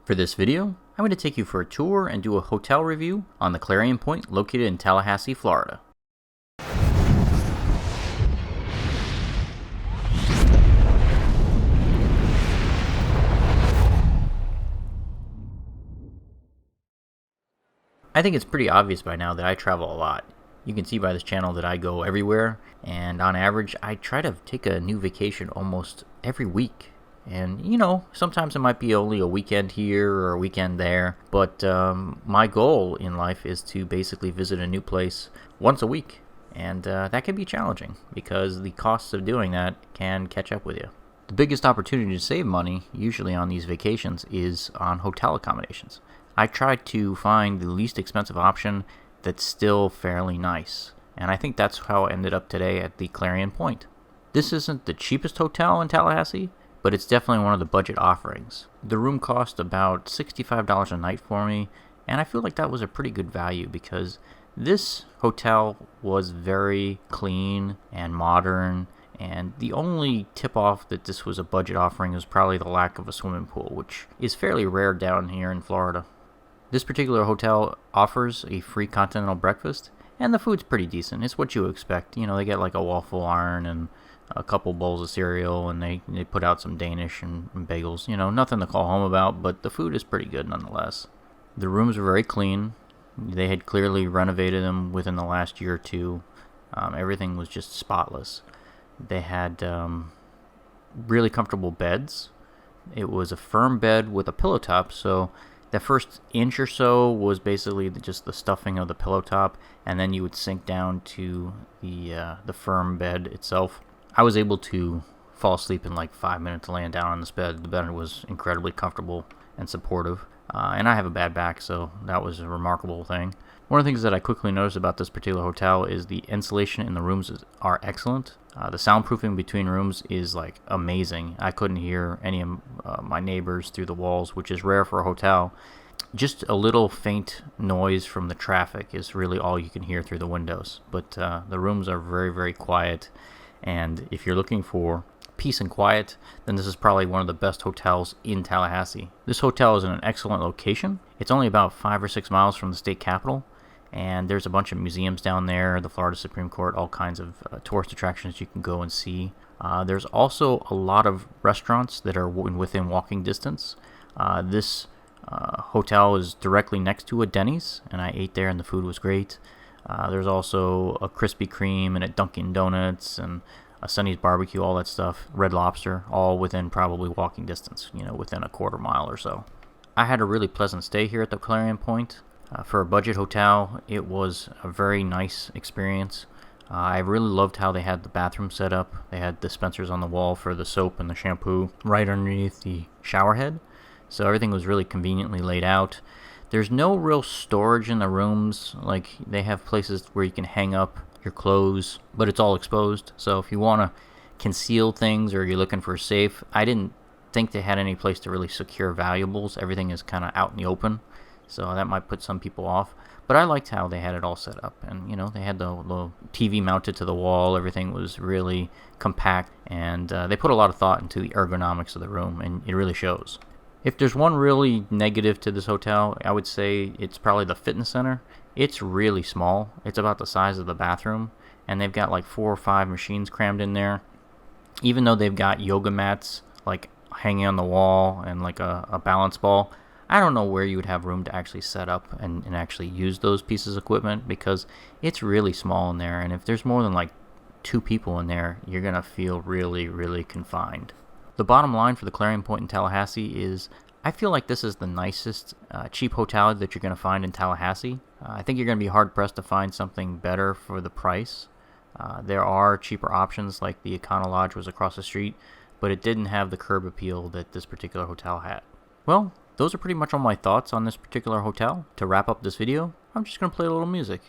For this video, I'm going to take you for a tour and do a hotel review on the Clarion Pointe located in Tallahassee, Florida. I think it's pretty obvious by now that I travel a lot. You can see by this channel that I go everywhere, and on average I try to take a new vacation almost every week. And sometimes it might be only a weekend here or a weekend there, but my goal in life is to basically visit a new place once a week. And that can be challenging because the costs of doing that can catch up with you. The biggest opportunity to save money, usually on these vacations, is on hotel accommodations. I try to find the least expensive option that's still fairly nice. And I think that's how I ended up today at the Clarion Pointe. This isn't the cheapest hotel in Tallahassee, but it's definitely one of the budget offerings. The room cost about $65 a night for me, and I feel like that was a pretty good value because this hotel was very clean and modern, and the only tip-off that this was a budget offering was probably the lack of a swimming pool, which is fairly rare down here in Florida. This particular hotel offers a free continental breakfast, and the food's pretty decent. It's what you expect. They get like a waffle iron and a couple bowls of cereal, and they put out some Danish and bagels. Nothing to call home about, but the food is pretty good nonetheless. The rooms were very clean. They had clearly renovated them within the last year or two. Everything was just spotless. They had really comfortable beds. It was a firm bed with a pillow top, so the first inch or so was basically just the stuffing of the pillow top, and then you would sink down to the firm bed itself. I was able to fall asleep in like 5 minutes laying down on this bed. The bed was incredibly comfortable and supportive. And I have a bad back, so that was a remarkable thing. One of the things that I quickly noticed about this particular hotel is the insulation in the rooms are excellent. The soundproofing between rooms is like amazing. I couldn't hear any of my neighbors through the walls, which is rare for a hotel. Just a little faint noise from the traffic is really all you can hear through the windows. But the rooms are very, very quiet. And if you're looking for peace and quiet, then this is probably one of the best hotels in Tallahassee. This hotel is in an excellent location. It's only about 5 or 6 miles from the state capitol, and there's a bunch of museums down there, the Florida Supreme Court, all kinds of tourist attractions you can go and see. There's also a lot of restaurants that are within walking distance. This hotel is directly next to a Denny's, and I ate there and the food was great. There's also a Krispy Kreme and a Dunkin' Donuts and a Sonny's Barbecue, all that stuff, Red Lobster, all within probably walking distance, within a quarter mile or so. I had a really pleasant stay here at the Clarion Pointe. For a budget hotel, it was a very nice experience. I really loved how they had the bathroom set up. They had dispensers on the wall for the soap and the shampoo right underneath the shower head. So everything was really conveniently laid out. There's no real storage in the rooms. Like, they have places where you can hang up your clothes, but it's all exposed. So if you want to conceal things or you're looking for a safe, I didn't think they had any place to really secure valuables. Everything is kind of out in the open, so that might put some people off. But I liked how they had it all set up, and they had the TV mounted to the wall. Everything was really compact, and they put a lot of thought into the ergonomics of the room, and it really shows. If there's one really negative to this hotel, I would say it's probably the fitness center. It's really small. It's about the size of the bathroom, and they've got like 4 or 5 machines crammed in there. Even though they've got yoga mats like hanging on the wall and like a balance ball, I don't know where you would have room to actually set up and actually use those pieces of equipment because it's really small in there, and if there's more than like 2 people in there, you're going to feel really, really confined. The bottom line for the Clarion Pointe in Tallahassee is I feel like this is the nicest cheap hotel that you're going to find in Tallahassee. I think you're going to be hard-pressed to find something better for the price. There are cheaper options, like the Econo Lodge was across the street, but it didn't have the curb appeal that this particular hotel had. Well, those are pretty much all my thoughts on this particular hotel. To wrap up this video, I'm just going to play a little music.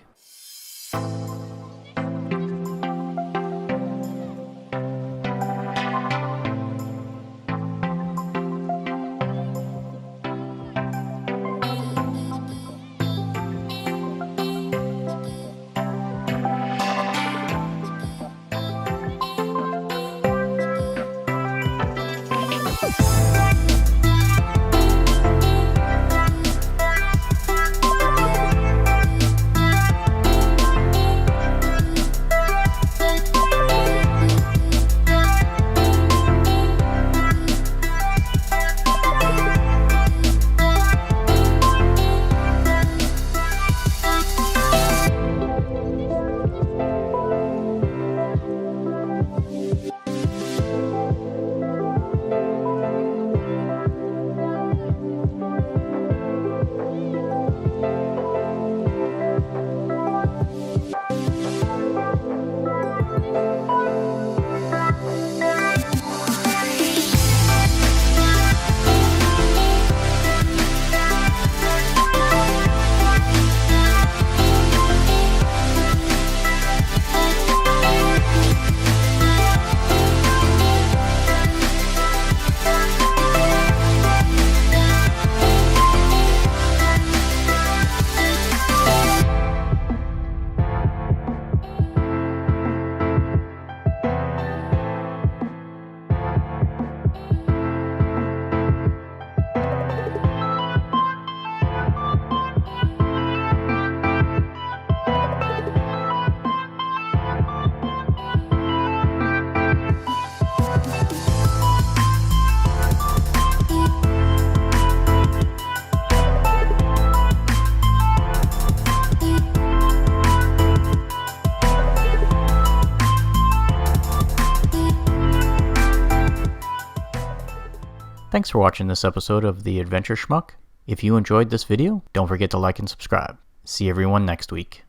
Thanks for watching this episode of The Adventure Schmuck. If you enjoyed this video, don't forget to like and subscribe. See everyone next week.